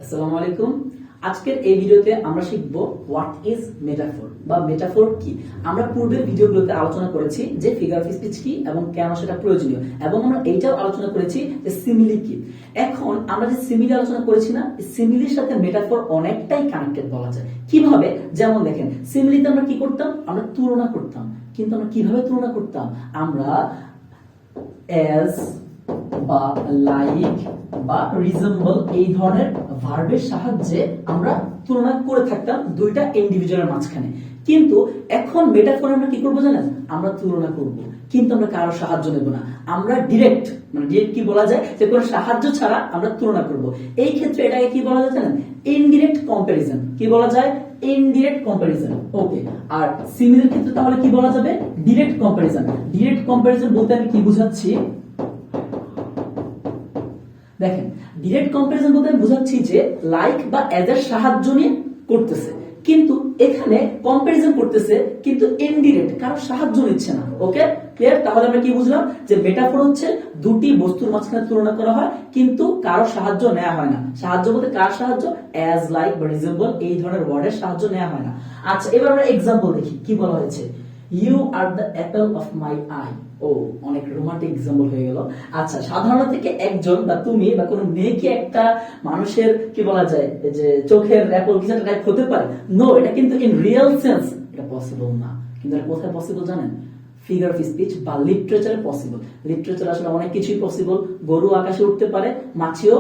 আসসালামু আলাইকুম। আজকের এই ভিডিওতে আমরা শিখব হোয়াট ইজ মেটাফর বা মেটাফর কি। আমরা পূর্বের ভিডিওগুলোতে আলোচনা করেছি যে ফিগার অফ স্পিচ কি এবং কেন সেটা প্রয়োজনীয়, এবং আমরা এইটাও আলোচনা করেছি যে সিমিলি কি। এখন আমরা যে সিমিলি আলোচনা করেছি না, সিমিলির সাথে মেটাফর অনেকটাই কানেক্টেড বলা যায়। কিভাবে? যেমন দেখেন, সিমিলিতে আমরা কি করতাম? আমরা তুলনা করতাম। কিন্তু আমরা কিভাবে তুলনা করতাম? আমরা অ্যাজ বা লাইক বা রিজেম্বল এই ধরনের ভার্বের সাহায্যে আমরা তুলনা করে থাকতাম দুইটা ইন্ডিভিজুয়ালের মাঝখানে। কিন্তু এখন মেটাফরে আমরা কি করব জানেন? আমরা তুলনা করব, কিন্তু আমরা কারো সাহায্য নেব না। আমরা ডিরেক্ট, মানে ডিরেক্ট কি বলা যায়, যে কোনো সাহায্য ছাড়া আমরা তুলনা করব। এই ক্ষেত্রে এটাকে কি বলা যায় জানেন? Indirect comparison. কি বলা যায়? Indirect comparison. ওকে। আর সিমিলার ক্ষেত্রে তাহলে কি বলা যাবে? Direct comparison. ডিরেক্ট কম্পারিজন বলতে আমি কি বুঝাচ্ছি দেখেন, ডিরেক্ট কম্পারিজন বলতে আমি বুঝাচ্ছি যে লাইক বা এজ এর সাহায্য নিয়ে করতেছে, কিন্তু এখানে কম্পারিজন করতেছে কিন্তু ইনডিরেক্ট, কারো সাহায্য নিচ্ছে না। ওকে, ক্লিয়ার? তাহলে আমরা কি বুঝলাম? যে মেটাফর হচ্ছে দুটি বস্তুর মাঝখানে তুলনা করা হয় কিন্তু কারো সাহায্য নেওয়া হয় না। সাহায্য বলতে কার সাহায্য? অ্যাজ, লাইক বা রিজেম্বল এই ধরনের ওয়ার্ডের সাহায্য নেওয়া হয় না। আচ্ছা, এবার আমরা এক্সাম্পল দেখি কি বলা হয়েছে। You are the apple of my eye. ও, অনেক রোমান্টিক এক্সাম্পল হয়ে গেল। আচ্ছা, সাধারণত থেকে একজন বা তুমি বা কোনো মেয়েকে একটা মানুষের কি বলা যায় যে চোখের অ্যাপল কিছু একটা টাইপ হতে পারে? নো, এটা কিন্তু ইন রিয়েল সেন্স এটা পসিবল না। কিন্তু এটা কোথায় পসিবল জানেন? ফিগার অফ স্পিচ বা লিটারেচারে পসিবল। লিটারেচার আসলে অনেক কিছুই পসিবল। গরু আকাশে উঠতে পারে, মাছও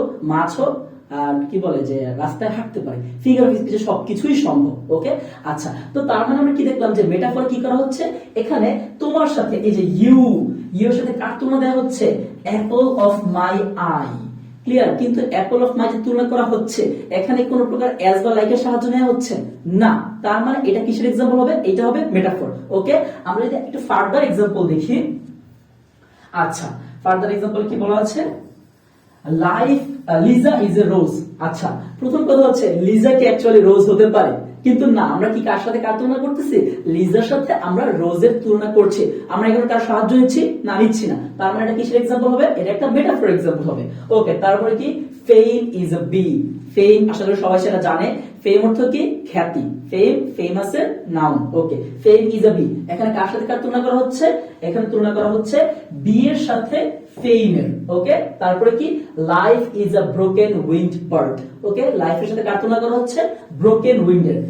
কি বলে যে রাস্তায় হাঁটতে পারে। ফিগার অফ স্পিচে সবকিছুই সম্ভব। ওকে, আচ্ছা, তো তার মানে আমরা কি দেখলাম? যে মেটাফর কি করা হচ্ছে এখানে? তোমার সাথে এই যে ইউ এর সাথে কার তুলনা দেওয়া হচ্ছে? Apple of my I. Clear? কিন্তু অ্যাপল অফ মাই যে তুলনা করা হচ্ছে এখানে কোন প্রকার অ্যাজ বা লাইকের সাহায্য নেওয়া হচ্ছে না। তার মানে এটা কিসের এক্সাম্পল হবে? এটা হবে মেটাফর। ওকে, আমরা যদি একটু ফার্দার এক্সাম্পল দেখি। আচ্ছা, ফার্দার এক্সাম্পল কি বলা আছে? লিজা ইজ এ রোজ। আচ্ছা, প্রথম কথা হচ্ছে লিজা কি অ্যাকচুয়ালি রোজ হতে পারে? কিন্তু না, আমরা কি কার সাথে কার তুলনা করতেছি? লিজার সাথে আমরা রোজের তুলনা করছি। আমরা এখানে কার সাহায্য নিচ্ছি? না, নিচ্ছি না। তার মানে এটা কিসের এক্সাম্পল হবে? এটা একটা মেটাফর এক্সাম্পল হবে। ওকে, তারপরে কি? ফেম ইজ এ বি। ফেম আশা করি সবাই সেটা জানে। ফেম অর্থ কি? খ্যাতি। ফেমাসের noun. Okay, fame is a B. এখানে কার সাথে কার তুলনা করা হচ্ছে? এখানে তুলনা করা হচ্ছে বি এর সাথে ফেমের। ওকে, তারপরে কি? Life is a broken winged bird. Okay, লাইফের সাথে কার তুলনা করা হচ্ছে? ব্রোকেন উইংডের।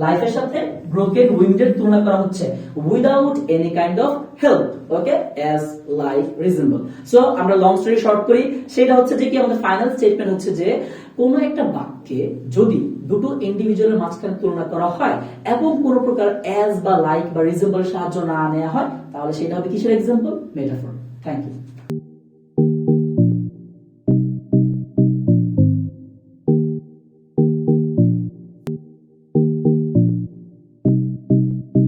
লাইফের সাথে ব্রোকেন উইংডের তুলনা করা হচ্ছে without any kind of help. Okay, as life reasonable. So আমরা লং স্টোরি শর্ট করি, সেটা হচ্ছে যে কি আমাদের ফাইনাল স্টেটমেন্ট হচ্ছে যে কোন একটা বাক্যে যদি দুটো ইন্ডিভিজুয়ালের মাঝখানে তুলনা করা হয় এবং কোন প্রকার অ্যাজ বা লাইক বা রিজনেবল সাহায্য না নেওয়া হয় তাহলে সেটা হবে কিসের এক্সাম্পল? মেটাফর। Thank you.